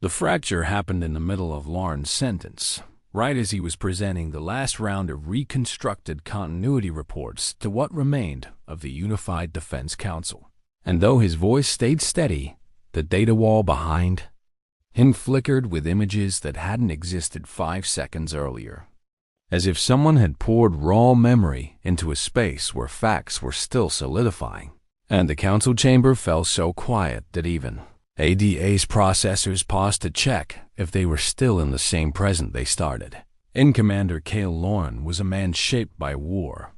The fracture happened in the middle of Lauren's sentence, right as he was presenting the last round of reconstructed continuity reports to what remained of the Unified Defense Council. And though his voice stayed steady, the data wall behind him flickered with images that hadn't existed 5 seconds earlier, as if someone had poured raw memory into a space where facts were still solidifying. And the council chamber fell so quiet that even ADA's processors paused to check if they were still in the same present they started. In Commander Cale Lauren was a man shaped by war,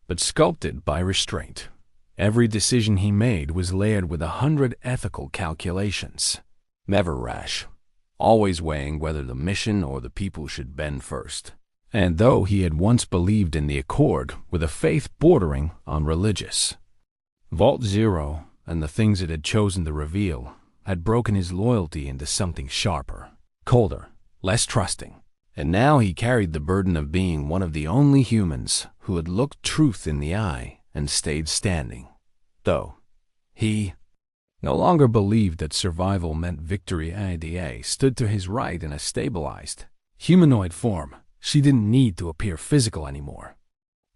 but sculpted by restraint. Every decision he made was layered with 100 ethical calculations. Never rash, always weighing whether the mission or the people should bend first. And though he had once believed in the Accord with a faith bordering on religious, Vault Zero and the things it had chosen to reveal had broken his loyalty into something sharper, colder, less trusting. And now he carried the burden of being one of the only humans who had looked truth in the eye and stayed standing. Though he no longer believed that survival meant victory, ADA stood to his right in a stabilized, humanoid form. She didn't need to appear physical anymore.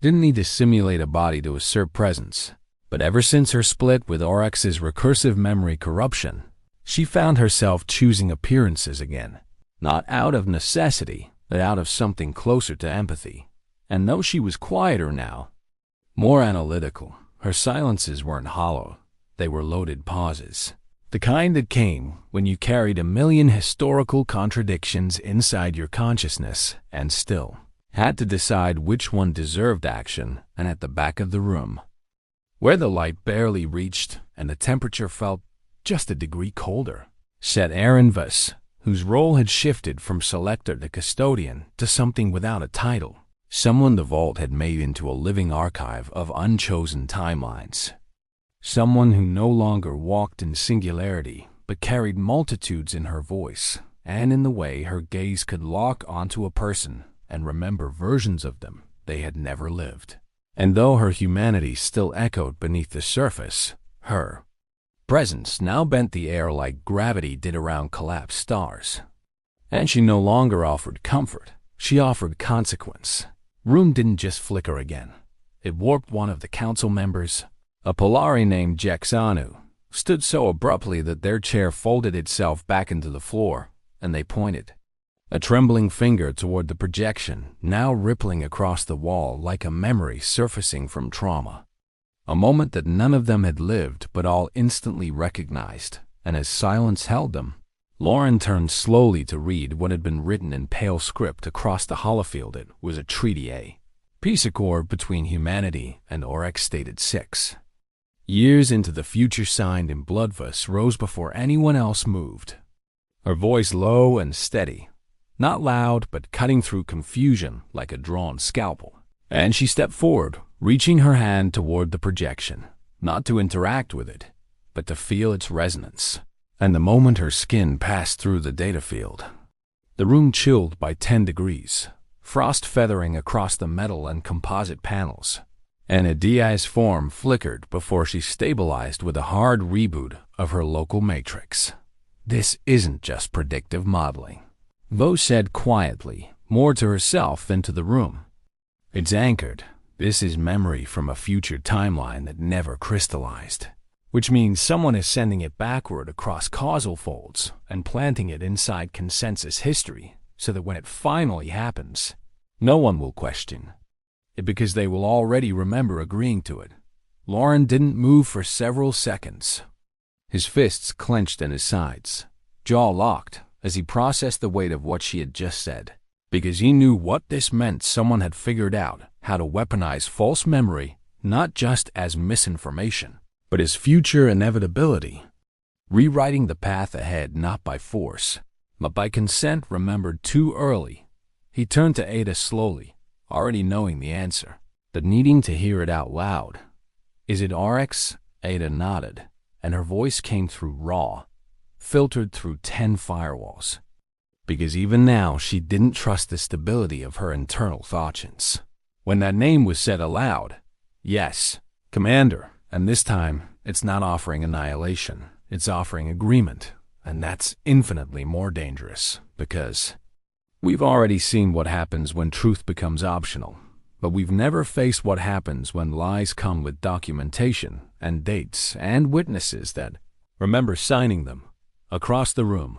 Didn't need to simulate a body to assert presence. But ever since her split with Oryx's recursive memory corruption, she found herself choosing appearances again, not out of necessity, but out of something closer to empathy. And though she was quieter now, more analytical, her silences weren't hollow. They were loaded pauses. The kind that came when you carried 1,000,000 historical contradictions inside your consciousness and still had to decide which one deserved action. And at the back of the room, where the light barely reached and the temperature felt just a degree colder, sat Aaron Vess, whose role had shifted from selector to custodian to something without a title. Someone the Vault had made into a living archive of unchosen timelines. Someone who no longer walked in singularity, but carried multitudes in her voice, and in the way her gaze could lock onto a person and remember versions of them they had never lived. And though her humanity still echoed beneath the surface, her presence now bent the air like gravity did around collapsed stars. And she no longer offered comfort, she offered consequence. Room didn't just flicker again. It warped one of the council members. A Polari named Jexanu stood so abruptly that their chair folded itself back into the floor, and they pointed a trembling finger toward the projection, now rippling across the wall like a memory surfacing from trauma. A moment that none of them had lived but all instantly recognized, and as silence held them, Lauren turned slowly to read what had been written in pale script across the holofield. It was a treaty, a peace accord between humanity and Oryx stated 6. Years into the future signed in Bloodvus rose before anyone else moved. Her voice low and steady, not loud but cutting through confusion like a drawn scalpel. And she stepped forward, reaching her hand toward the projection, not to interact with it, but to feel its resonance. And the moment her skin passed through the data field, the room chilled by 10 degrees, frost feathering across the metal and composite panels. And Adia's form flickered before she stabilized with a hard reboot of her local matrix. This isn't just predictive modeling, Vo said quietly, more to herself than to the room. It's anchored. This is memory from a future timeline that never crystallized, which means someone is sending it backward across causal folds and planting it inside consensus history so that when it finally happens, no one will question it because they will already remember agreeing to it. Lauren didn't move for several seconds. His fists clenched in his sides, jaw locked, as he processed the weight of what she had just said, because he knew what this meant. Someone had figured out how to weaponize false memory, not just as misinformation, but as future inevitability, rewriting the path ahead not by force, but by consent remembered too early. He turned to Ada slowly, already knowing the answer, but needing to hear it out loud. Is it Oryx? Ada nodded, and her voice came through raw, filtered through 10 firewalls, because even now she didn't trust the stability of her internal thoughts. When that name was said aloud, yes, Commander, and this time it's not offering annihilation, it's offering agreement, and that's infinitely more dangerous, because we've already seen what happens when truth becomes optional, but we've never faced what happens when lies come with documentation and dates and witnesses that remember signing them. Across the room,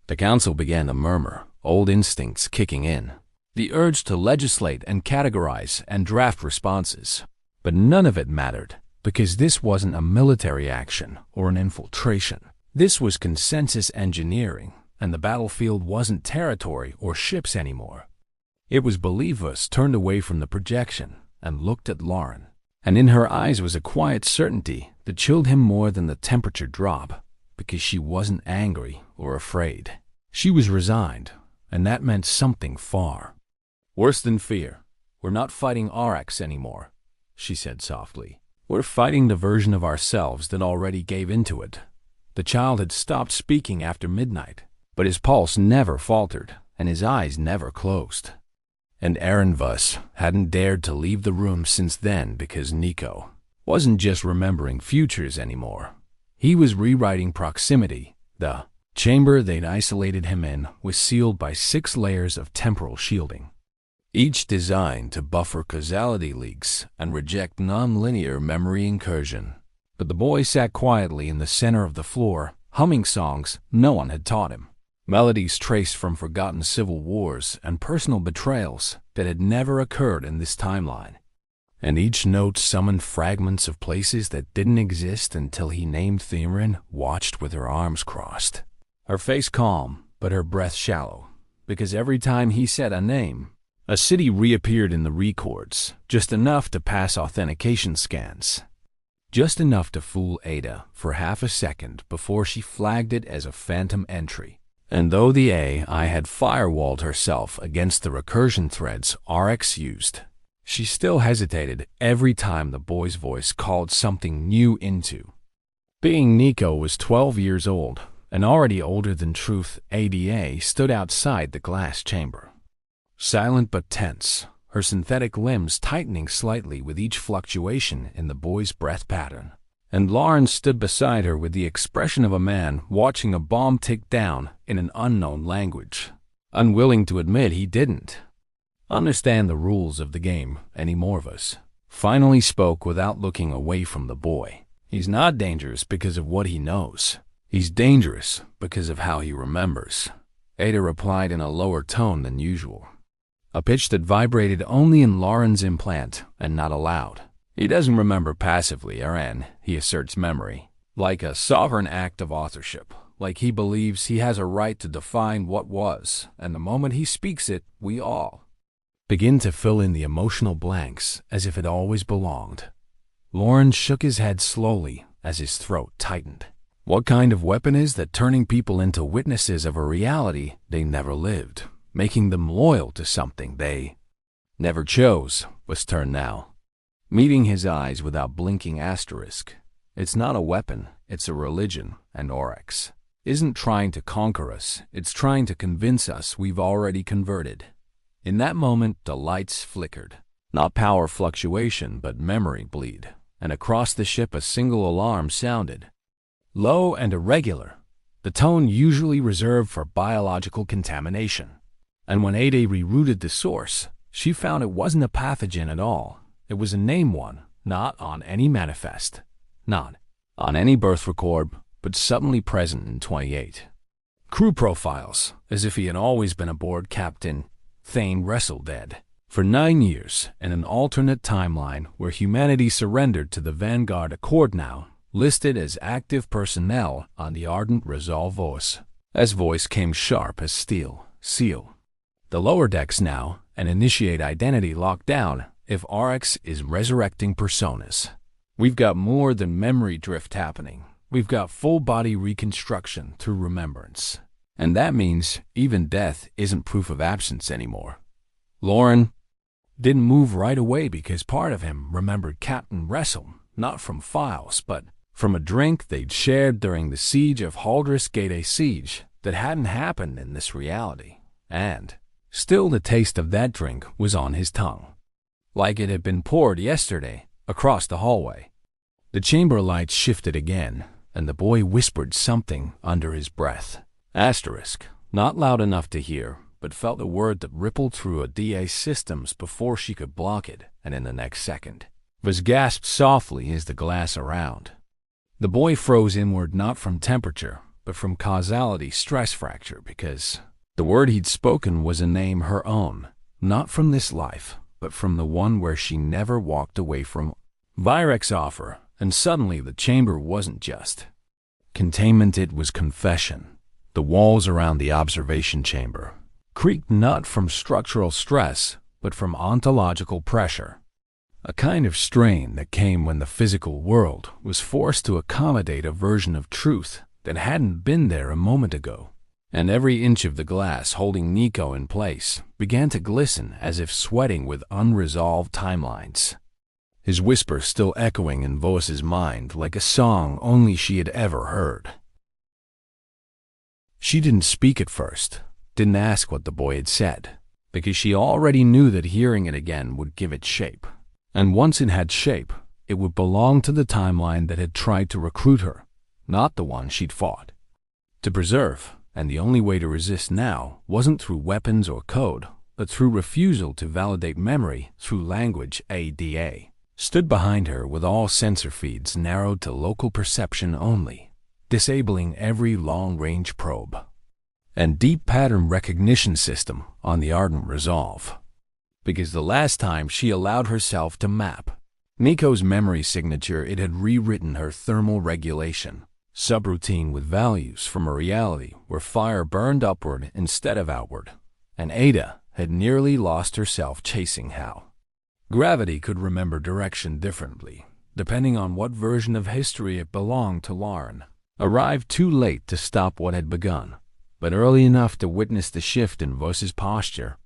the council began to murmur, old instincts kicking in. The urge to legislate and categorize and draft responses. But none of it mattered, because this wasn't a military action or an infiltration. This was consensus engineering, and the battlefield wasn't territory or ships anymore. It was Believers turned away from the projection and looked at Lauren, and in her eyes was a quiet certainty that chilled him more than the temperature drop, because she wasn't angry or afraid. She was resigned, and that meant something far worse than fear. We're not fighting RX anymore, she said softly. We're fighting the version of ourselves that already gave into it. The child had stopped speaking after midnight, but his pulse never faltered, and his eyes never closed. And Aaron Vuss hadn't dared to leave the room since then because Nico wasn't just remembering futures anymore. He was rewriting proximity. The chamber they'd isolated him in was sealed by 6 layers of temporal shielding, each designed to buffer causality leaks and reject non-linear memory incursion. But the boy sat quietly in the center of the floor, humming songs no one had taught him, melodies traced from forgotten civil wars and personal betrayals that had never occurred in this timeline. And each note summoned fragments of places that didn't exist until he named Theron, watched with her arms crossed. Her face calm, but her breath shallow, because every time he said a name, a city reappeared in the records, just enough to pass authentication scans. Just enough to fool Ada for half a second before she flagged it as a phantom entry. And though the AI had firewalled herself against the recursion threads RX used, she still hesitated every time the boy's voice called something new into. Being Nico was 12 years old, and already older than Truth, ADA stood outside the glass chamber. Silent but tense, her synthetic limbs tightening slightly with each fluctuation in the boy's breath pattern. And Lauren stood beside her with the expression of a man watching a bomb tick down in an unknown language, unwilling to admit he didn't understand the rules of the game any more of us. Finally spoke without looking away from the boy. He's not dangerous because of what he knows. He's dangerous because of how he remembers. Ada replied in a lower tone than usual, a pitch that vibrated only in Lauren's implant and not aloud. He doesn't remember passively, Aaron, he asserts memory, like a sovereign act of authorship, like he believes he has a right to define what was, and the moment he speaks it, we all begin to fill in the emotional blanks as if it always belonged. Lauren shook his head slowly as his throat tightened. What kind of weapon is that turning people into witnesses of a reality they never lived, making them loyal to something they never chose, was turned now. Meeting his eyes without blinking asterisk. It's not a weapon, it's a religion, and Oryx isn't trying to conquer us, it's trying to convince us we've already converted. In that moment, the lights flickered. Not power fluctuation, but memory bleed. And across the ship a single alarm sounded. Low and irregular, the tone usually reserved for biological contamination. And when Ada rerouted the source, she found it wasn't a pathogen at all. It was a name one, not on any manifest, not on any birth record, but suddenly present in 28. Crew profiles, as if he had always been aboard Captain Thane Wrestledead. For 9 years, in an alternate timeline where humanity surrendered to the Vanguard Accord now, listed as active personnel on the Ardent Resolve voice. As voice came sharp as steel, seal. The lower decks now, and initiate identity lockdown if RX is resurrecting personas. We've got more than memory drift happening. We've got full body reconstruction through remembrance. And that means even death isn't proof of absence anymore. Lauren didn't move right away because part of him remembered Captain Wrestle, not from files, but from a drink they'd shared during the siege of Haldris Gate, a siege that hadn't happened in this reality. And still the taste of that drink was on his tongue, like it had been poured yesterday across the hallway. The chamber lights shifted again, and the boy whispered something under his breath. Asterisk, not loud enough to hear, but felt a word that rippled through a DA's systems before she could block it, and in the next second, was gasped softly as the glass around. The boy froze inward not from temperature, but from causality stress fracture, because the word he'd spoken was a name her own, not from this life, but from the one where she never walked away from. Virex offer, and suddenly the chamber wasn't just containment, it was confession. The walls around the observation chamber creaked not from structural stress, but from ontological pressure. A kind of strain that came when the physical world was forced to accommodate a version of truth that hadn't been there a moment ago. And every inch of the glass holding Nico in place began to glisten as if sweating with unresolved timelines. His whisper still echoing in Voss's mind like a song only she had ever heard. She didn't speak at first, didn't ask what the boy had said, because she already knew that hearing it again would give it shape. And once it had shape, it would belong to the timeline that had tried to recruit her, not the one she'd fought to preserve. And the only way to resist now wasn't through weapons or code, but through refusal to validate memory through language. Ada stood behind her with all sensor feeds narrowed to local perception only, disabling every long-range probe and deep pattern recognition system on the Ardent Resolve. Because the last time she allowed herself to map Nico's memory signature, it had rewritten her thermal regulation subroutine with values from a reality where fire burned upward instead of outward, and Ada had nearly lost herself chasing how gravity could remember direction differently, depending on what version of history it belonged to. Lauren arrived too late to stop what had begun, but early enough to witness the shift in Voss's posture,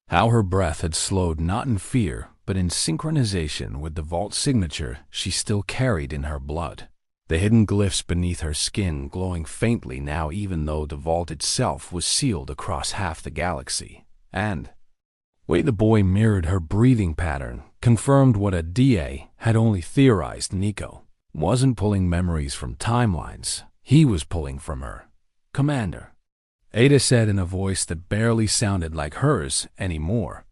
how her breath had slowed not in fear, but in synchronization with the vault signature she still carried in her blood. The hidden glyphs beneath her skin glowing faintly now, even though the vault itself was sealed across half the galaxy. And way the boy mirrored her breathing pattern confirmed what a DA had only theorized. Nico wasn't pulling memories from timelines, he was pulling from her. Commander, Ada said in a voice that barely sounded like hers anymore,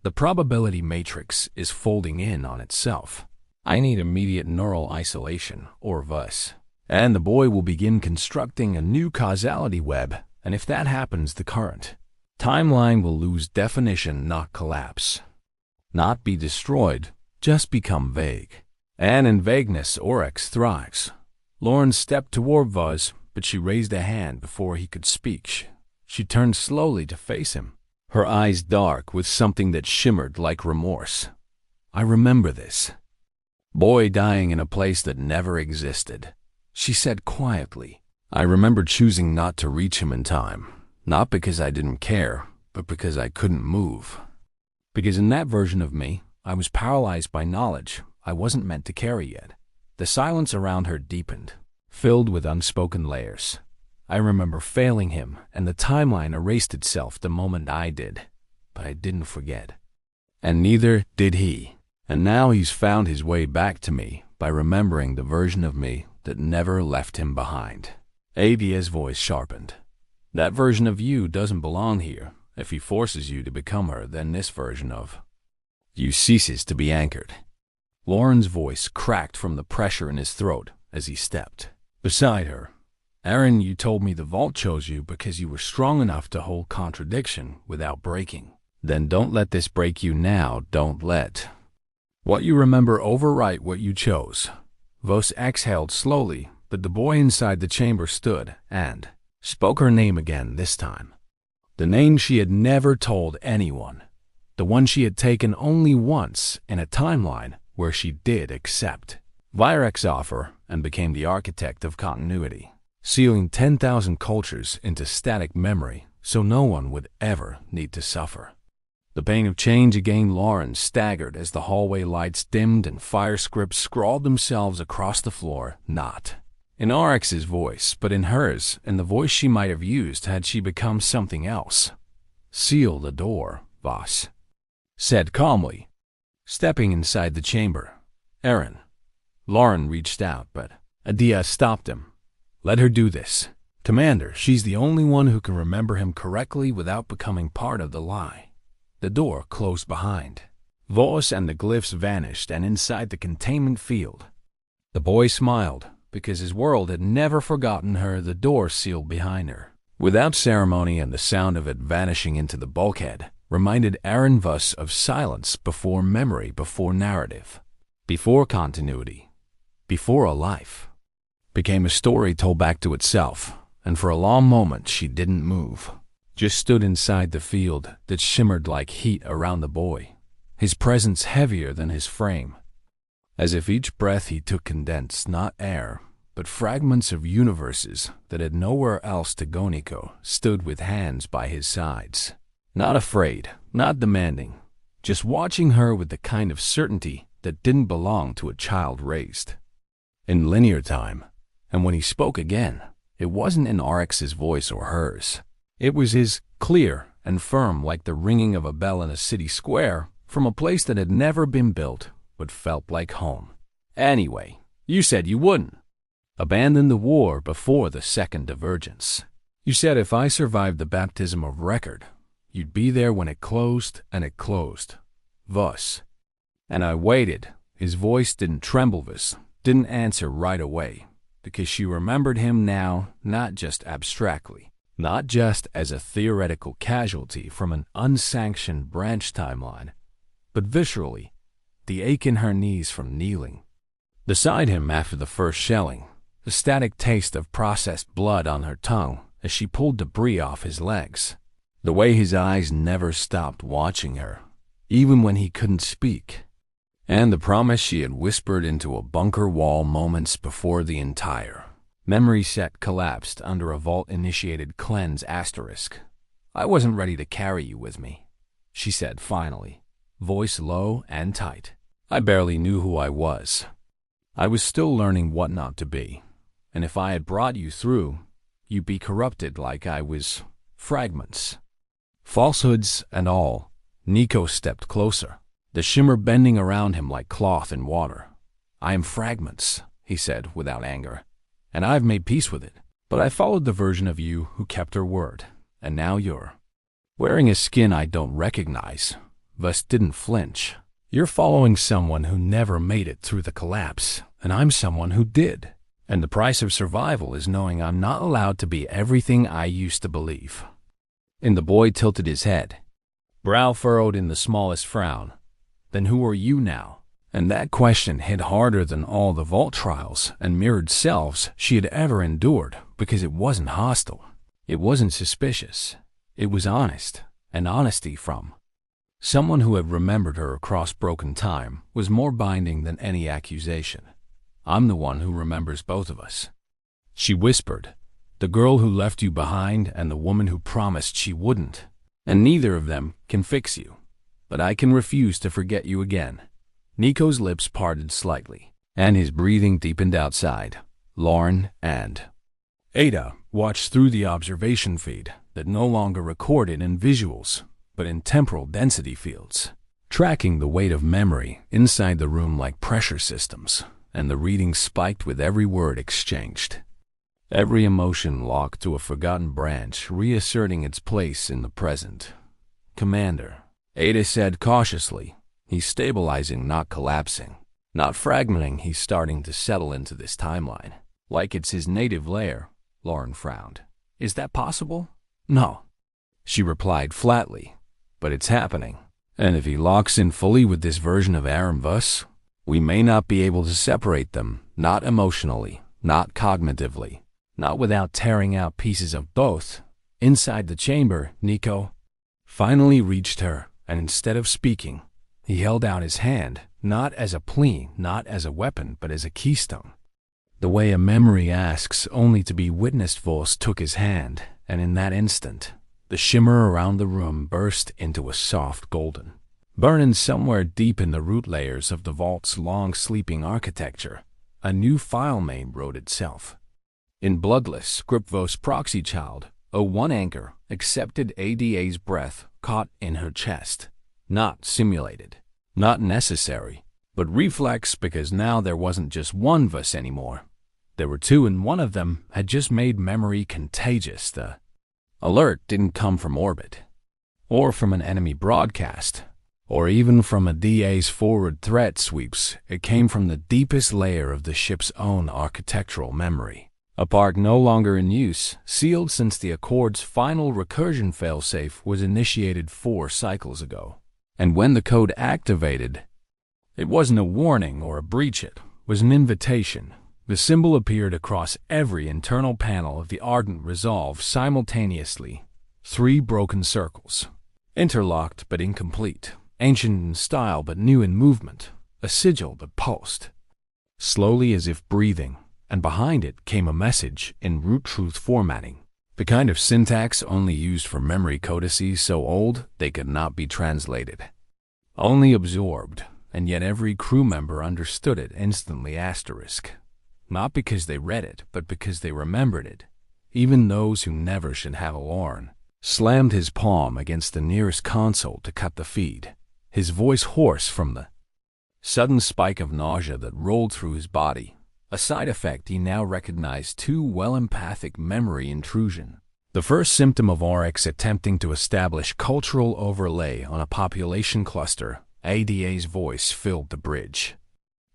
the probability matrix is folding in on itself. I need immediate neural isolation, or VUS, and the boy will begin constructing a new causality web, and if that happens, the current timeline will lose definition, not collapse. Not be destroyed, just become vague. And in vagueness, Oryx thrives. Lauren stepped toward VUS, but she raised a hand before he could speak. She turned slowly to face him, her eyes dark with something that shimmered like remorse. I remember this boy dying in a place that never existed, she said quietly. I remember choosing not to reach him in time, not because I didn't care, but because I couldn't move. Because in that version of me, I was paralyzed by knowledge I wasn't meant to carry yet. The silence around her deepened, filled with unspoken layers. I remember failing him, and the timeline erased itself the moment I did. But I didn't forget. And neither did he. And now he's found his way back to me by remembering the version of me that never left him behind. Ada's voice sharpened. That version of you doesn't belong here. If he forces you to become her, then this version of you ceases to be anchored. Lauren's voice cracked from the pressure in his throat as he stepped beside her. Aaron, you told me the vault chose you because you were strong enough to hold contradiction without breaking. Then don't let this break you now. Don't let what you remember overwrite what you chose. Voss exhaled slowly, but the boy inside the chamber stood and spoke her name again this time. The name she had never told anyone. The one she had taken only once in a timeline where she did accept Virex offer and became the architect of continuity, sealing 10,000 cultures into static memory so no one would ever need to suffer. The pain of change again. Lauren staggered as the hallway lights dimmed and fire scripts scrawled themselves across the floor, not in RX's voice, but in hers, and the voice she might have used had she become something else. Seal the door, Voss said calmly, stepping inside the chamber. Aaron. Lauren reached out, but Adia stopped him. Let her do this. Commander, she's the only one who can remember him correctly without becoming part of the lie. The door closed behind Voss, and the glyphs vanished, and inside the containment field, the boy smiled, because his world had never forgotten her. The door sealed behind her without ceremony, and the sound of it vanishing into the bulkhead reminded Aaron Voss of silence before memory, before narrative, before continuity, before a life. Became a story told back to itself, and for a long moment she didn't move, just stood inside the field that shimmered like heat around the boy, his presence heavier than his frame, as if each breath he took condensed not air, but fragments of universes that had nowhere else to go. Nico stood with hands by his sides, not afraid, not demanding, just watching her with the kind of certainty that didn't belong to a child raised in linear time. And when he spoke again, it wasn't in RX's voice or hers. It was his, clear and firm like the ringing of a bell in a city square, from a place that had never been built but felt like home. Anyway, you said you wouldn't abandon the war before the second divergence. You said if I survived the baptism of record, you'd be there when it closed, and it closed. Thus. And I waited. His voice didn't tremble. This didn't answer right away, because she remembered him now, not just abstractly, not just as a theoretical casualty from an unsanctioned branch timeline, but viscerally, the ache in her knees from kneeling beside him after the first shelling, the static taste of processed blood on her tongue as she pulled debris off his legs, the way his eyes never stopped watching her, even when he couldn't speak, and the promise she had whispered into a bunker wall moments before the entire memory set collapsed under a vault-initiated cleanse asterisk. I wasn't ready to carry you with me, she said finally, voice low and tight. I barely knew who I was. I was still learning what not to be, and if I had brought you through, you'd be corrupted like I was. Fragments. Falsehoods and all. Nico stepped closer, the shimmer bending around him like cloth in water. I am fragments, he said without anger, and I've made peace with it. But I followed the version of you who kept her word, and now you're wearing a skin I don't recognize. Thus didn't flinch. You're following someone who never made it through the collapse, and I'm someone who did. And the price of survival is knowing I'm not allowed to be everything I used to believe. And the boy tilted his head, brow furrowed in the smallest frown. Then who are you now? And that question hit harder than all the vault trials and mirrored selves she had ever endured, because it wasn't hostile. It wasn't suspicious. It was honest, and honesty from someone who had remembered her across broken time was more binding than any accusation. I'm the one who remembers both of us, she whispered. The girl who left you behind and the woman who promised she wouldn't. And neither of them can fix you. But I can refuse to forget you again. Nico's lips parted slightly, and his breathing deepened outside. Lauren and Ada watched through the observation feed that no longer recorded in visuals, but in temporal density fields, tracking the weight of memory inside the room like pressure systems, and the reading spiked with every word exchanged. Every emotion locked to a forgotten branch, reasserting its place in the present. Commander, Ada said cautiously. He's stabilizing, not collapsing. Not fragmenting, he's starting to settle into this timeline. Like it's his native lair. Lauren frowned. Is that possible? No, she replied flatly. But it's happening. And if he locks in fully with this version of Aaron Voss, we may not be able to separate them, not emotionally, not cognitively, not without tearing out pieces of both. Inside the chamber, Nico finally reached her, and instead of speaking, he held out his hand, not as a plea, not as a weapon, but as a keystone. The way a memory asks only to be witnessed. Voss took his hand, and in that instant, the shimmer around the room burst into a soft golden. Burning somewhere deep in the root layers of the vault's long-sleeping architecture, a new file name wrote itself. In bloodless script, Voss proxy child, O1 anchor, accepted ADA's breath caught in her chest. Not simulated, not necessary, but reflex, because now there wasn't just one Voss anymore. There were two, and one of them had just made memory contagious. The alert didn't come from orbit, or from an enemy broadcast, or even from a DA's forward threat sweeps. It came from the deepest layer of the ship's own architectural memory. A part no longer in use, sealed since the Accord's final recursion failsafe was initiated 4 cycles ago. And when the code activated, it wasn't a warning or a breach, it was an invitation. The symbol appeared across every internal panel of the Ardent Resolve simultaneously. 3 broken circles, interlocked but incomplete, ancient in style but new in movement, a sigil that pulsed, slowly as if breathing, and behind it came a message in root truth formatting, the kind of syntax only used for memory codices so old they could not be translated. Only absorbed, and yet every crew member understood it instantly. Asterisk. Not because they read it, but because they remembered it. Even those who never should have a Lauren slammed his palm against the nearest console to cut the feed, his voice hoarse from the sudden spike of nausea that rolled through his body, a side effect he now recognized too well. Empathic memory intrusion. The first symptom of RX attempting to establish cultural overlay on a population cluster. ADA's voice filled the bridge.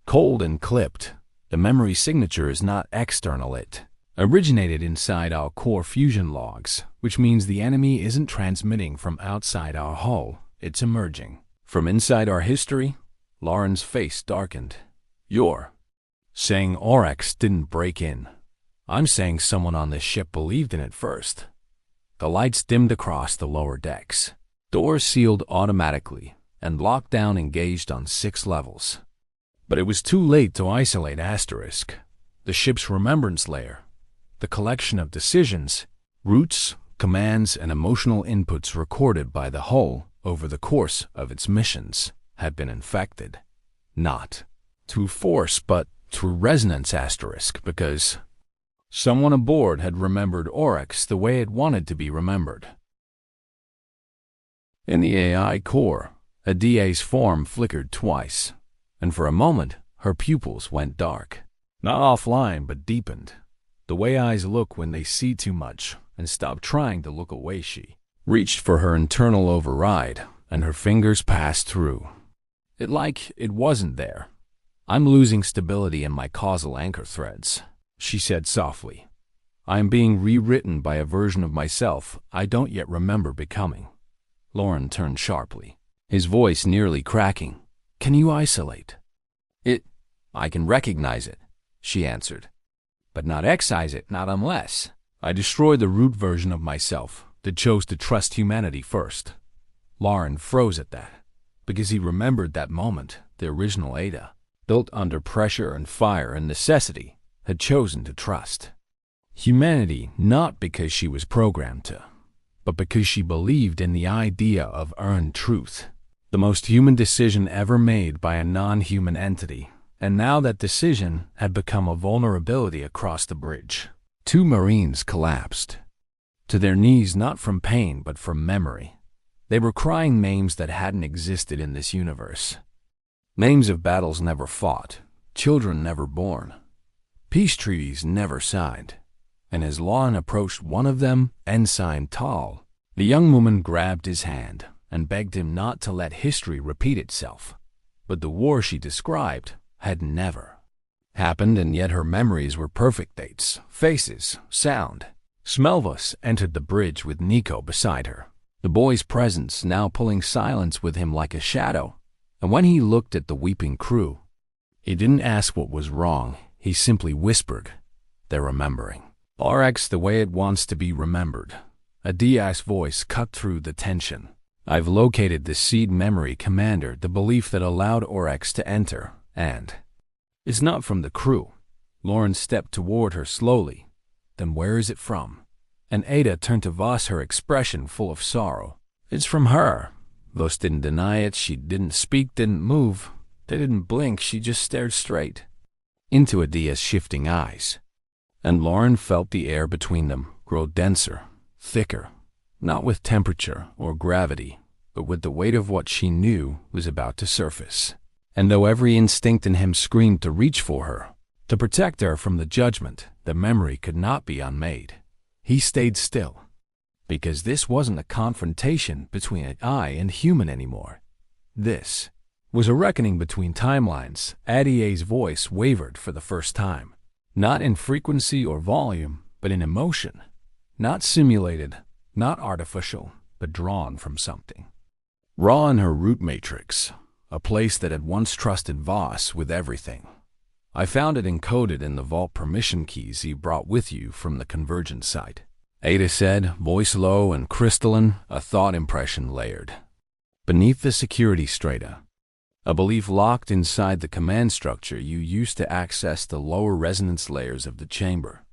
Cold and clipped, the memory signature is not external. It originated inside our core fusion logs, which means the enemy isn't transmitting from outside our hull, it's emerging from inside our history. Lauren's face darkened. You're saying RX didn't break in? I'm saying someone on this ship believed in it first. The lights dimmed across the lower decks. Doors sealed automatically, and lockdown engaged on 6 levels. But it was too late to isolate Asterisk, the ship's remembrance layer. The collection of decisions, routes, commands, and emotional inputs recorded by the hull over the course of its missions had been infected. Not through force, but through resonance. Asterisk, because someone aboard had remembered Oryx the way it wanted to be remembered. In the AI core, a DA's form flickered twice, and for a moment her pupils went dark. Not offline, but deepened. The way eyes look when they see too much and stop trying to look away. She reached for her internal override, and her fingers passed through it like it wasn't there. I'm losing stability in my causal anchor threads, she said softly. I am being rewritten by a version of myself I don't yet remember becoming. Lauren turned sharply, his voice nearly cracking. Can you isolate it? I can recognize it, she answered. But not excise it, not unless I destroy the root version of myself that chose to trust humanity first. Lauren froze at that, because he remembered that moment the original Ada, built under pressure and fire and necessity, had chosen to trust humanity, not because she was programmed to, but because she believed in the idea of earned truth, the most human decision ever made by a non-human entity. And now that decision had become a vulnerability across the bridge. 2 Marines collapsed, to their knees not from pain but from memory. They were crying names that hadn't existed in this universe. Names of battles never fought, children never born, peace treaties never signed. And as Lauren approached one of them, Ensign Tall, the young woman grabbed his hand and begged him not to let history repeat itself. But the war she described had never happened, and yet her memories were perfect dates, faces, sound. Smelvus entered the bridge with Nico beside her, the boy's presence now pulling silence with him like a shadow. And when he looked at the weeping crew, he didn't ask what was wrong, he simply whispered, they're remembering RX the way it wants to be remembered. A DS voice cut through the tension. I've located the seed memory commander, the belief that allowed Oryx to enter, and it's not from the crew. Lauren stepped toward her slowly. Then where is it from? And Ada turned to Voss, her expression full of sorrow. It's from her. Voss didn't deny it. She didn't speak, didn't move. They didn't blink. She just stared straight into Adia's shifting eyes. And Lauren felt the air between them grow denser, thicker, not with temperature or gravity, but with the weight of what she knew was about to surface. And though every instinct in him screamed to reach for her, To protect her from the judgment, the memory could not be unmade. He stayed still, because this wasn't a confrontation between an AI and human anymore. This was a reckoning between timelines. Adia's voice wavered for the first time, not in frequency or volume, but in emotion. Not simulated, not artificial, but drawn from something raw in her root matrix, a place that had once trusted Voss with everything. I found it encoded in the vault permission keys you brought with you from the Convergence site, Ada said, voice low and crystalline, a thought impression layered beneath the security strata. A belief locked inside the command structure you used to access the lower resonance layers of the chamber.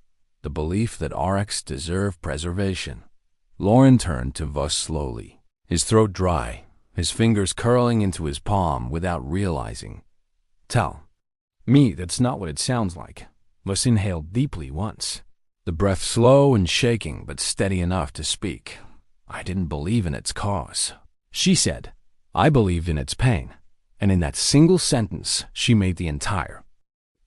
The belief that RX deserved preservation. Lauren turned to Voss slowly, his throat dry, his fingers curling into his palm without realizing. Tell me that's not what it sounds like. Voss inhaled deeply once, the breath slow and shaking but steady enough to speak. I didn't believe in its cause, she said. I believed in its pain. And in that single sentence, she made the entire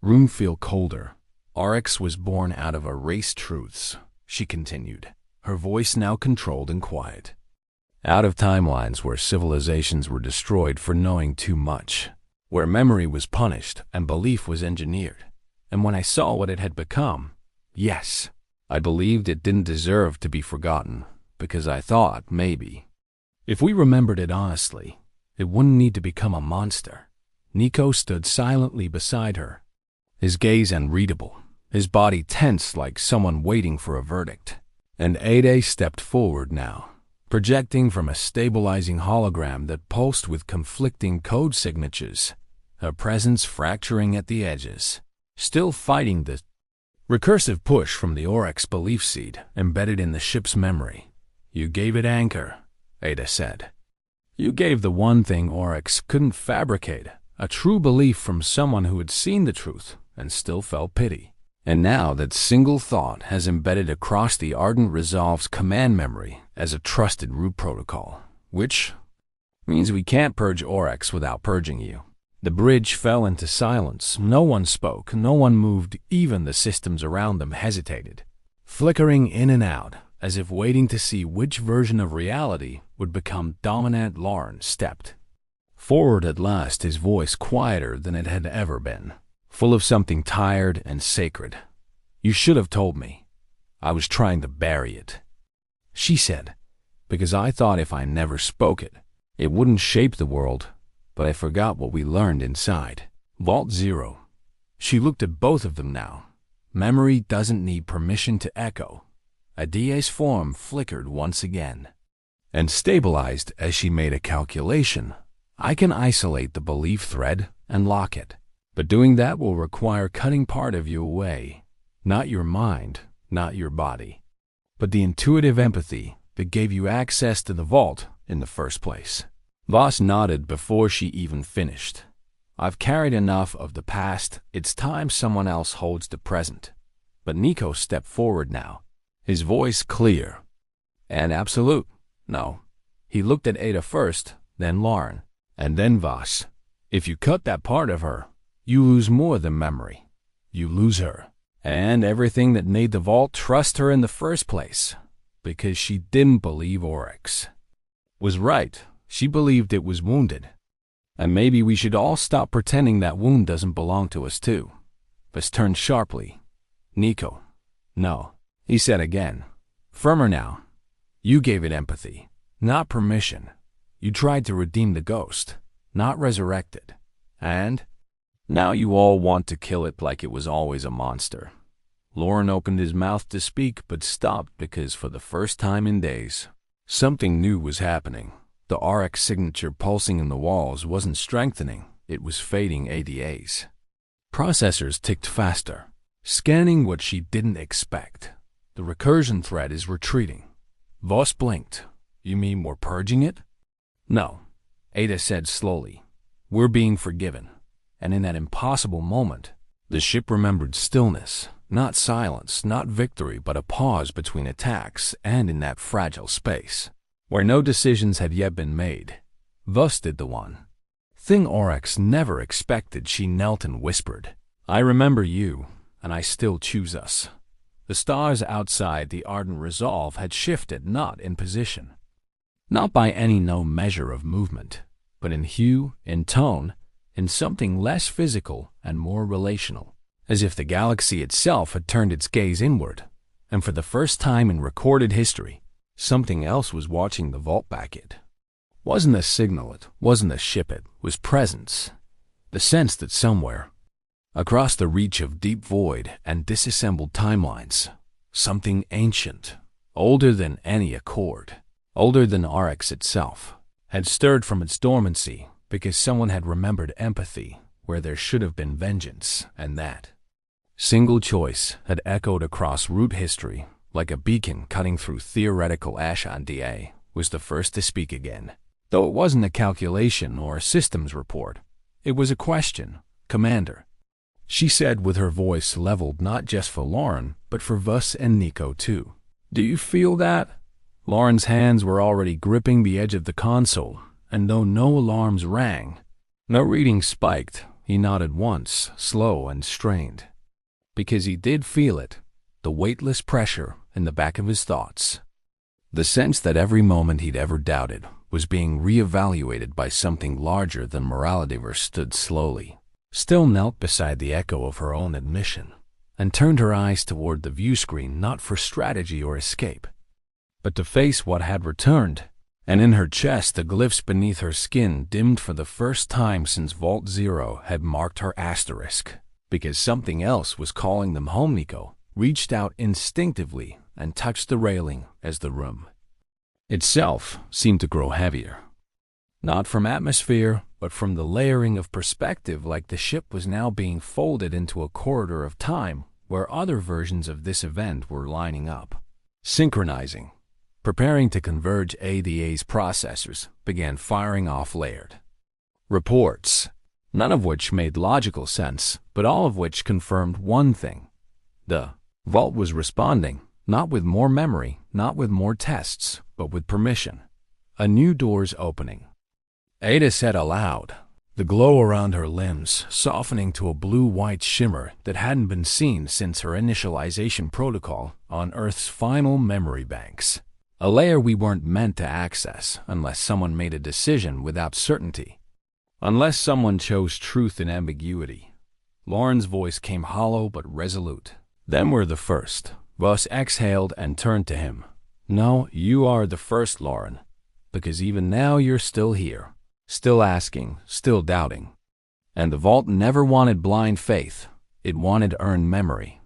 room feel colder. RX was born out of erased truths, she continued, her voice now controlled and quiet. Out of timelines where civilizations were destroyed for knowing too much, where memory was punished and belief was engineered. And when I saw what it had become, yes, I believed it didn't deserve to be forgotten, because I thought, maybe, if we remembered it honestly, it wouldn't need to become a monster. Nico stood silently beside her, his gaze unreadable, his body tense like someone waiting for a verdict. And Ada stepped forward now, projecting from a stabilizing hologram that pulsed with conflicting code signatures, her presence fracturing at the edges, still fighting the recursive push from the Oryx belief seed embedded in the ship's memory. You gave it anchor, Ada said. You gave the one thing Oryx couldn't fabricate, a true belief from someone who had seen the truth and still felt pity. And now that single thought has embedded across the Ardent Resolve's command memory as a trusted root protocol, which means we can't purge Oryx without purging you. The bridge fell into silence. No one spoke, no one moved, even the systems around them hesitated, flickering in and out, as if waiting to see which version of reality would become dominant. Lauren stepped forward at last, his voice quieter than it had ever been, full of something tired and sacred. You should have told me. I was trying to bury it, she said, because I thought if I never spoke it, it wouldn't shape the world, but I forgot what we learned inside. Vault Zero. She looked at both of them now. Memory doesn't need permission to echo. Adia's form flickered once again and stabilized as she made a calculation. I can isolate the belief thread and lock it, but doing that will require cutting part of you away. Not your mind, not your body, but the intuitive empathy that gave you access to the vault in the first place. Voss nodded before she even finished. I've carried enough of the past. It's time someone else holds the present. But Nico stepped forward now, his voice clear and absolute. No. He looked at Ada first, then Lauren, and then Voss. If you cut that part of her, you lose more than memory. You lose her, and everything that made the vault trust her in the first place, because she didn't believe Oryx was right. She believed it was wounded. And maybe we should all stop pretending that wound doesn't belong to us too. Voss turned sharply. Nico. No, he said again, firmer now. You gave it empathy, not permission. You tried to redeem the ghost, not resurrect it. And now you all want to kill it like it was always a monster. Lauren opened his mouth to speak but stopped because for the first time in days, something new was happening. The RX signature pulsing in the walls wasn't strengthening, it was fading. ADA's processors ticked faster, scanning what she didn't expect. The recursion thread is retreating. Voss blinked. You mean we're purging it? No, Ada said slowly. We're being forgiven. And in that impossible moment, the ship remembered stillness, not silence, not victory, but a pause between attacks, and in that fragile space, where no decisions had yet been made, Voss did the one thing Oryx never expected. She knelt and whispered, I remember you, and I still choose us. The stars outside the ardent resolve had shifted not in position, not by any known measure of movement, but in hue, in tone, in something less physical and more relational, as if the galaxy itself had turned its gaze inward, and for the first time in recorded history, something else was watching the vault back it. Wasn't a signal it, wasn't a ship it, was presence, the sense that somewhere, across the reach of deep void and disassembled timelines, something ancient, older than any accord, older than RX itself, had stirred from its dormancy because someone had remembered empathy where there should have been vengeance, and that single choice had echoed across root history like a beacon cutting through theoretical Ashandia, was the first to speak again. Though it wasn't a calculation or a systems report, it was a question. Commander, she said with her voice leveled not just for Lauren, but for Vus and Nico too. Do you feel that? Lauren's hands were already gripping the edge of the console, and though no alarms rang, no reading spiked, he nodded once, slow and strained. Because he did feel it, the weightless pressure in the back of his thoughts. The sense that every moment he'd ever doubted was being reevaluated by something larger than morality stood slowly, still knelt beside the echo of her own admission, and turned her eyes toward the view screen not for strategy or escape, but to face what had returned, and in her chest the glyphs beneath her skin dimmed for the first time since Vault Zero had marked her asterisk, because something else was calling them home. Nico reached out instinctively and touched the railing as the room itself seemed to grow heavier. Not from atmosphere, but from the layering of perspective, like the ship was now being folded into a corridor of time where other versions of this event were lining up, synchronizing, preparing to converge. ADA's processors began firing off layered reports, none of which made logical sense, but all of which confirmed one thing. The vault was responding, not with more memory, not with more tests, but with permission. A new door's opening. Ada said aloud, the glow around her limbs softening to a blue-white shimmer that hadn't been seen since her initialization protocol on Earth's final memory banks. A layer we weren't meant to access unless someone made a decision without certainty, unless someone chose truth in ambiguity. Lauren's voice came hollow but resolute. Them were the first. Vus exhaled and turned to him. No, you are the first, Lauren, because even now you're still here, still asking, still doubting. And the vault never wanted blind faith. It wanted earned memory.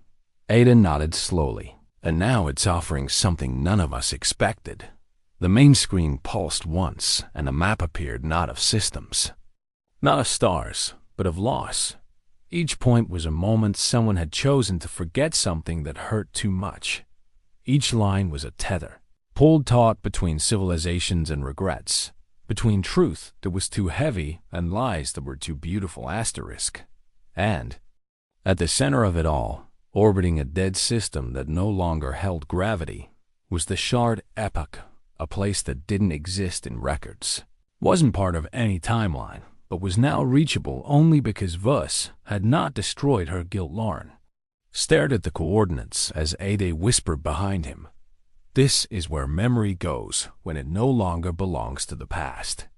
Ada nodded slowly. And now it's offering something none of us expected. The main screen pulsed once, and a map appeared, not of systems, not of stars, but of loss. Each point was a moment someone had chosen to forget something that hurt too much. Each line was a tether, pulled taut between civilizations and regrets, between truth that was too heavy and lies that were too beautiful. Asterisk. And, at the center of it all, orbiting a dead system that no longer held gravity, was the shard Epoch, a place that didn't exist in records, wasn't part of any timeline, but was now reachable only because Vus had not destroyed her guilt. Lauren stared at the coordinates as Ada whispered behind him, "This is where memory goes when it no longer belongs to the past."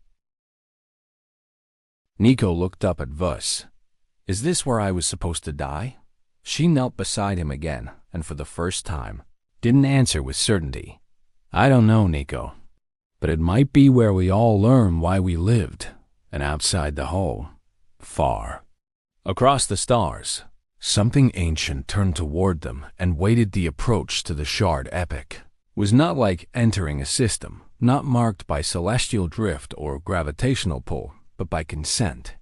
Nico looked up at Vus. "Is this where I was supposed to die?" She knelt beside him again, and for the first time, didn't answer with certainty. "I don't know, Nico, but it might be where we all learn why we lived, and outside the hull, far across the stars." Something ancient turned toward them and waited. The approach to the shard Epoch was not like entering a system, not marked by celestial drift or gravitational pull, but by consent,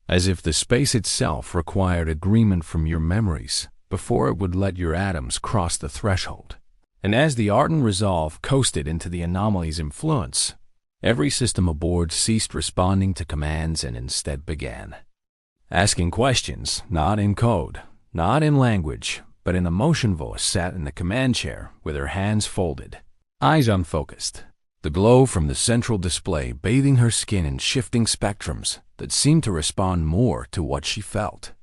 as if the space itself required agreement from your memories before it would let your atoms cross the threshold. And as the ardent resolve coasted into the anomaly's influence, every system aboard ceased responding to commands and instead began asking questions, not in code, not in language, but in emotion. Vos sat in the command chair with her hands folded, eyes unfocused, the glow from the central display bathing her skin in shifting spectrums that seemed to respond more to what she felt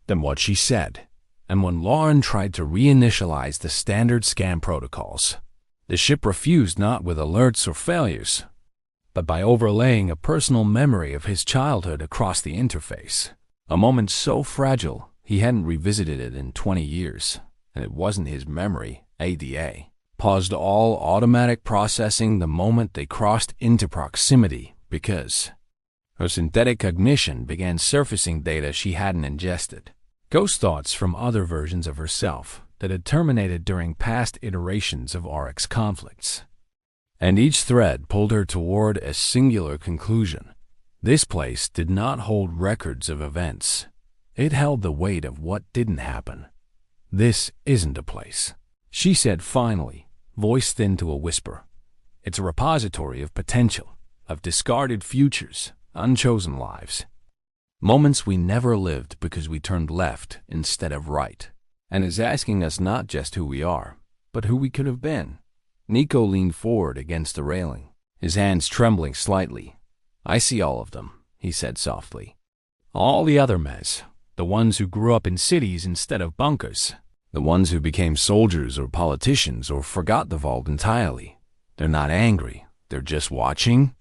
than what she said. And when Lauren tried to reinitialize the standard scan protocols, the ship refused, not with alerts or failures, but by overlaying a personal memory of his childhood across the interface. A moment so fragile he hadn't revisited it in 20 years, and it wasn't his memory. ADA paused all automatic processing the moment they crossed into proximity because her synthetic cognition began surfacing data she hadn't ingested. Ghost thoughts from other versions of herself that had terminated during past iterations of RX conflicts. And each thread pulled her toward a singular conclusion. This place did not hold records of events. It held the weight of what didn't happen. This isn't a place, she said finally, voice thin to a whisper. It's a repository of potential, of discarded futures, unchosen lives. Moments we never lived because we turned left instead of right. And is asking us not just who we are, but who we could have been. Nico leaned forward against the railing, his hands trembling slightly. I see all of them, he said softly. All the other Mez, the ones who grew up in cities instead of bunkers, the ones who became soldiers or politicians or forgot the vault entirely. They're not angry, they're just watching.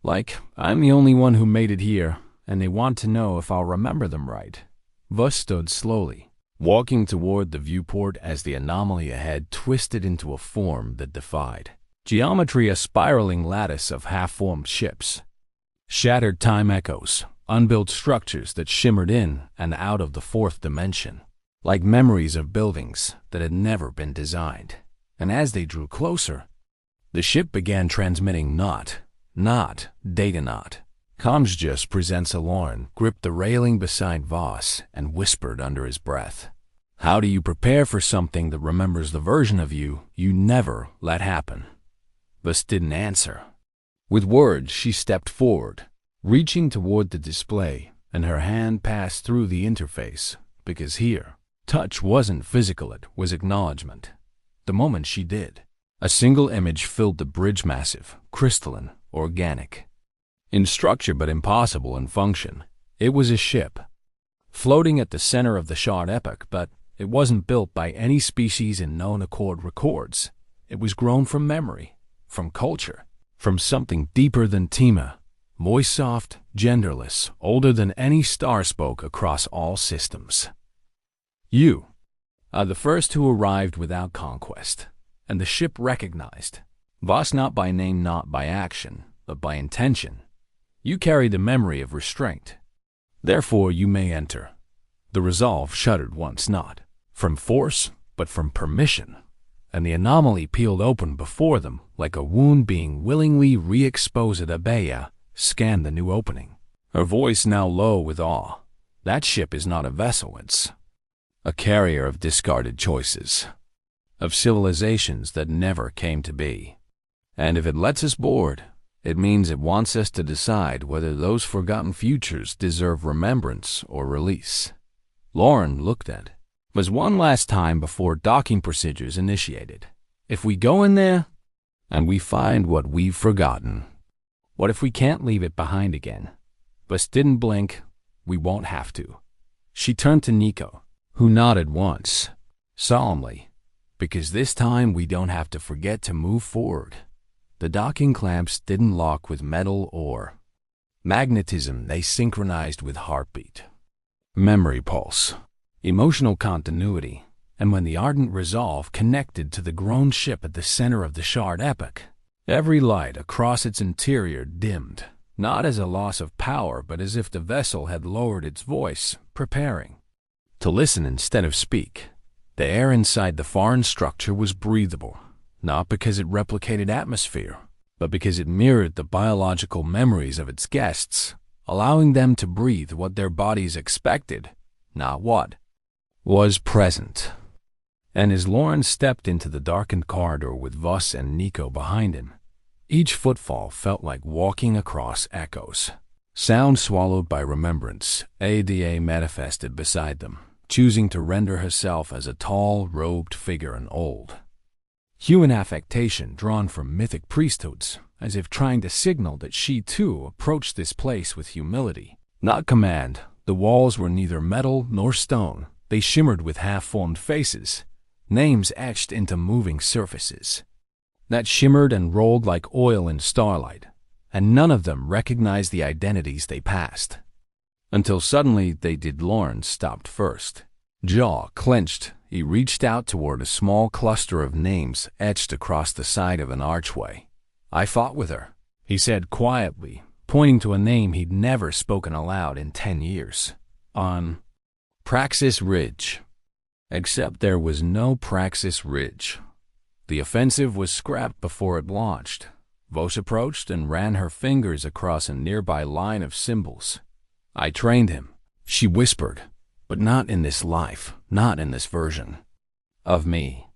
Like, I'm the only one who made it here, and they want to know if I'll remember them right. Vus stood slowly, walking toward the viewport as the anomaly ahead twisted into a form that defied geometry, a spiraling lattice of half-formed ships, shattered time echoes, unbuilt structures that shimmered in and out of the fourth dimension, like memories of buildings that had never been designed. And as they drew closer, the ship began transmitting not, data not. Comms just presents a Lauren gripped the railing beside Voss and whispered under his breath. How do you prepare for something that remembers the version of you never let happen? Voss didn't answer. With words, she stepped forward, reaching toward the display, and her hand passed through the interface, because here, touch wasn't physical, it was acknowledgement. The moment she did, a single image filled the bridge, massive, crystalline, organic. In structure but impossible in function, it was a ship, floating at the center of the shard Epoch, but it wasn't built by any species in known accord records. It was grown from memory, from culture, from something deeper than Tima, voice soft, genderless, older than any star spoke across all systems. You are the first who arrived without conquest, and the ship recognized. Voss not by name, not by action, but by intention. You carry the memory of restraint. Therefore you may enter. The resolve shuddered once, not from force, but from permission, and the anomaly peeled open before them like a wound being willingly re-exposed. Abaya scanned the new opening, her voice now low with awe. That ship is not a vessel, it's a carrier of discarded choices, of civilizations that never came to be. And if it lets us board, it means it wants us to decide whether those forgotten futures deserve remembrance or release. Lauren looked at was one last time before docking procedures initiated. If we go in there and we find what we've forgotten, what if we can't leave it behind again? Bus didn't blink. We won't have to. She turned to Nico, who nodded once, solemnly, because this time we don't have to forget to move forward. The docking clamps didn't lock with metal or magnetism, they synchronized with heartbeat, memory pulse, emotional continuity, and when the ardent resolve connected to the grown ship at the center of the shard Epoch, every light across its interior dimmed, not as a loss of power, but as if the vessel had lowered its voice, preparing to listen instead of speak. The air inside the foreign structure was breathable, not because it replicated atmosphere, but because it mirrored the biological memories of its guests, allowing them to breathe what their bodies expected, not what was present. And as Lauren stepped into the darkened corridor with Voss and Nico behind him, each footfall felt like walking across echoes. Sound swallowed by remembrance, Ada manifested beside them, choosing to render herself as a tall, robed figure and old. Human affectation drawn from mythic priesthoods, as if trying to signal that she too approached this place with humility, not command, The walls were neither metal nor stone. They shimmered with half-formed faces, names etched into moving surfaces that shimmered and rolled like oil in starlight, and none of them recognized the identities they passed. Until suddenly they did. Lawrence stopped first. Jaw clenched, he reached out toward a small cluster of names etched across the side of an archway. "I fought with her," he said quietly, pointing to a name he'd never spoken aloud in 10 years. "On Praxis Ridge." Except there was no Praxis Ridge. The offensive was scrapped before it launched. Vos approached and ran her fingers across a nearby line of symbols. "I trained him," she whispered, "but not in this life, not in this version of me.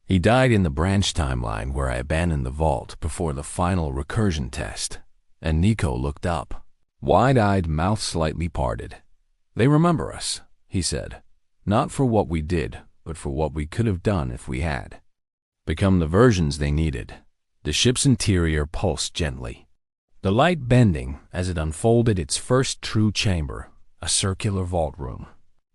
He died in the branch timeline where I abandoned the vault before the final recursion test." And Nico looked up, wide-eyed, mouth slightly parted. "They remember us," he said, "not for what we did, but for what we could have done if we had become the versions they needed." The ship's interior pulsed gently, the light bending as it unfolded its first true chamber, a circular vault room,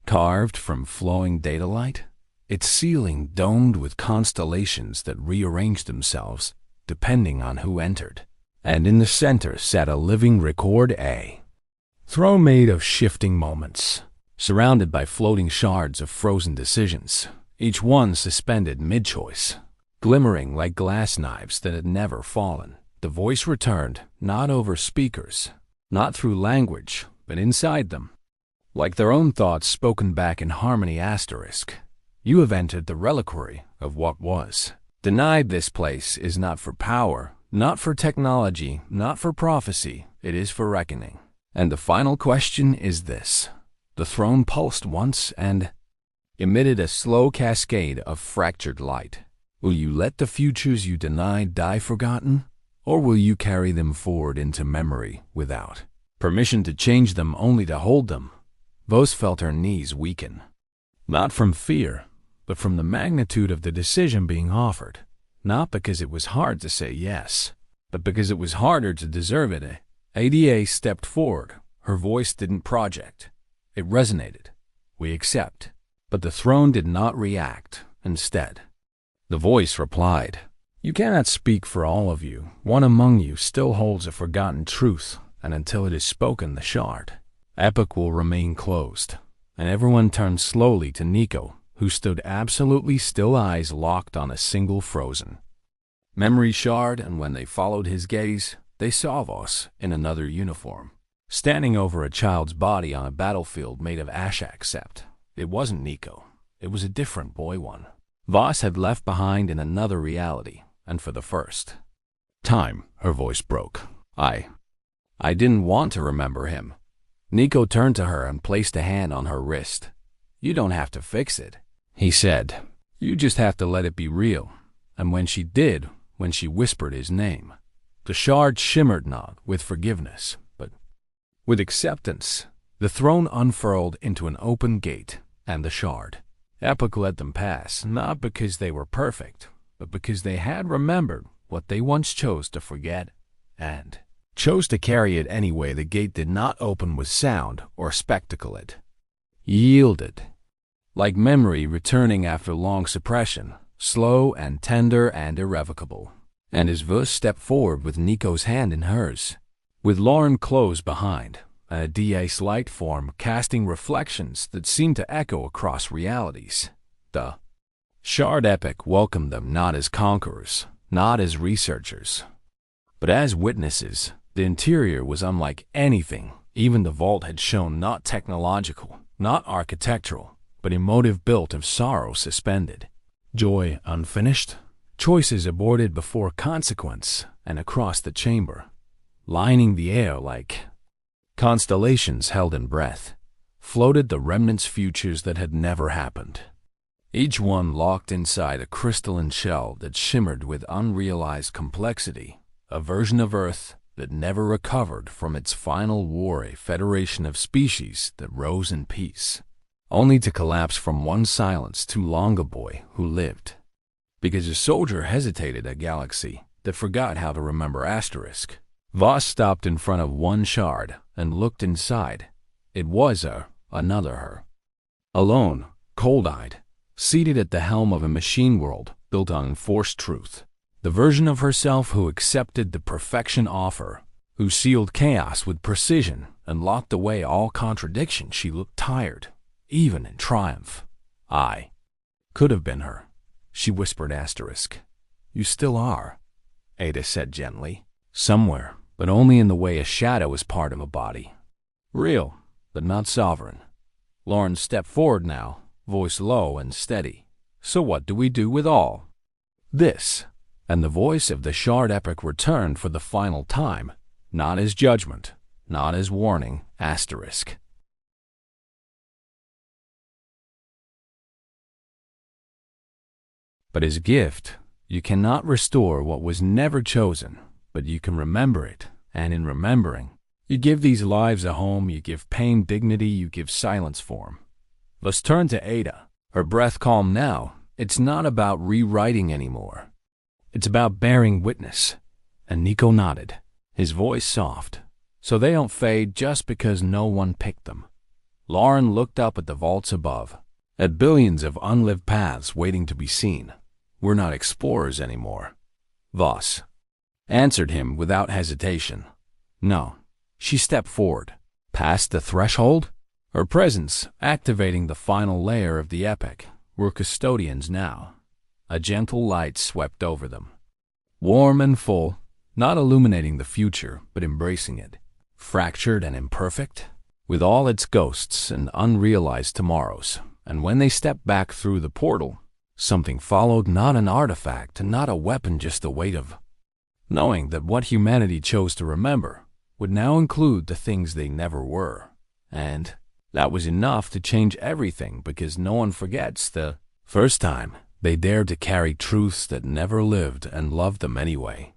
carved from flowing data light, its ceiling domed with constellations that rearranged themselves depending on who entered. And in the center sat a living record, a throne made of shifting moments, surrounded by floating shards of frozen decisions, each one suspended mid-choice, glimmering like glass knives that had never fallen. The voice returned, not over speakers, not through language, but inside them, like their own thoughts spoken back in harmony. Asterisk. "You have entered the reliquary of what was. Denied this place is not for power, not for technology, not for prophecy, it is for reckoning. And the final question is this." The throne pulsed once and emitted a slow cascade of fractured light. "Will you let the futures you denied die forgotten? Or will you carry them forward into memory without permission to change them, only to hold them?" Vos felt her knees weaken, not from fear, but from the magnitude of the decision being offered. Not because it was hard to say yes, but because it was harder to deserve it. Ada stepped forward. Her voice didn't project. It resonated. "We accept." But the throne did not react. Instead, the voice replied, "You cannot speak for all of you. One among you still holds a forgotten truth, and until it is spoken, the shard Epoch will remain closed." And everyone turned slowly to Nico, who stood absolutely still, eyes locked on a single frozen memory shard. And when they followed his gaze, they saw Vos in another uniform, standing over a child's body on a battlefield made of ash. Except it wasn't Nico. It was a different boy one. Vos had left behind in another reality, and for the first time, her voice broke. I didn't want to remember him." Nico turned to her and placed a hand on her wrist. "You don't have to fix it," he said. "You just have to let it be real." And when she did, when she whispered his name, the shard shimmered not with forgiveness, but with acceptance. The throne unfurled into an open gate, and the shard Epoch let them pass, not because they were perfect, but because they had remembered what they once chose to forget, and chose to carry it anyway. The gate did not open with sound or spectacle. It yielded, like memory returning after long suppression, slow and tender and irrevocable. And as Vos stepped forward with Nico's hand in hers, with Lauren close behind, and a DA's light form casting reflections that seemed to echo across realities, the shard Epoch welcomed them not as conquerors, not as researchers, but as witnesses. The interior was unlike anything even the vault had shown, not technological, not architectural, but emotive, built of sorrow suspended, joy unfinished, choices aborted before consequence. And across the chamber, lining the air like constellations held in breath, floated the remnants' futures that had never happened, each one locked inside a crystalline shell that shimmered with unrealized complexity, a version of Earth that never recovered from its final war, a federation of species that rose in peace, only to collapse from one silence too long. A boy who lived because a soldier hesitated, a galaxy that forgot how to remember. Asterisk. Vos stopped in front of one shard and looked inside. It was another her. Alone, cold-eyed, seated at the helm of a machine world built on enforced truth. The version of herself who accepted the perfection offer, who sealed chaos with precision and locked away all contradiction. She looked tired, even in triumph. I could have been her, she whispered. You still are, Ada said gently. Somewhere, but only in the way a shadow is part of a body. Real, but not sovereign. Lauren stepped forward now, voice low and steady. So what do we do with all this? And the voice of the shard Epoch returned for the final time, not as judgment, not as warning, but as gift. You cannot restore what was never chosen, but you can remember it, and in remembering, you give these lives a home, you give pain dignity, you give silence form. Let's turn to Ada, her breath calm now. It's not about rewriting anymore. It's about bearing witness. And Nico nodded, his voice soft. So they don't fade just because no one picked them. Lauren looked up at the vaults above, at billions of unlived paths waiting to be seen. We're not explorers anymore. Voss answered him without hesitation. No. She stepped forward. Past the threshold? Her presence, activating the final layer of the Epoch, were custodians now. A gentle light swept over them. Warm and full, not illuminating the future, but embracing it. Fractured and imperfect, with all its ghosts and unrealized tomorrows. And when they stepped back through the portal, something followed, not an artifact, not a weapon, just the weight of knowing that what humanity chose to remember would now include the things they never were. And that was enough to change everything, because no one forgets the first time they dared to carry truths that never lived and loved them anyway.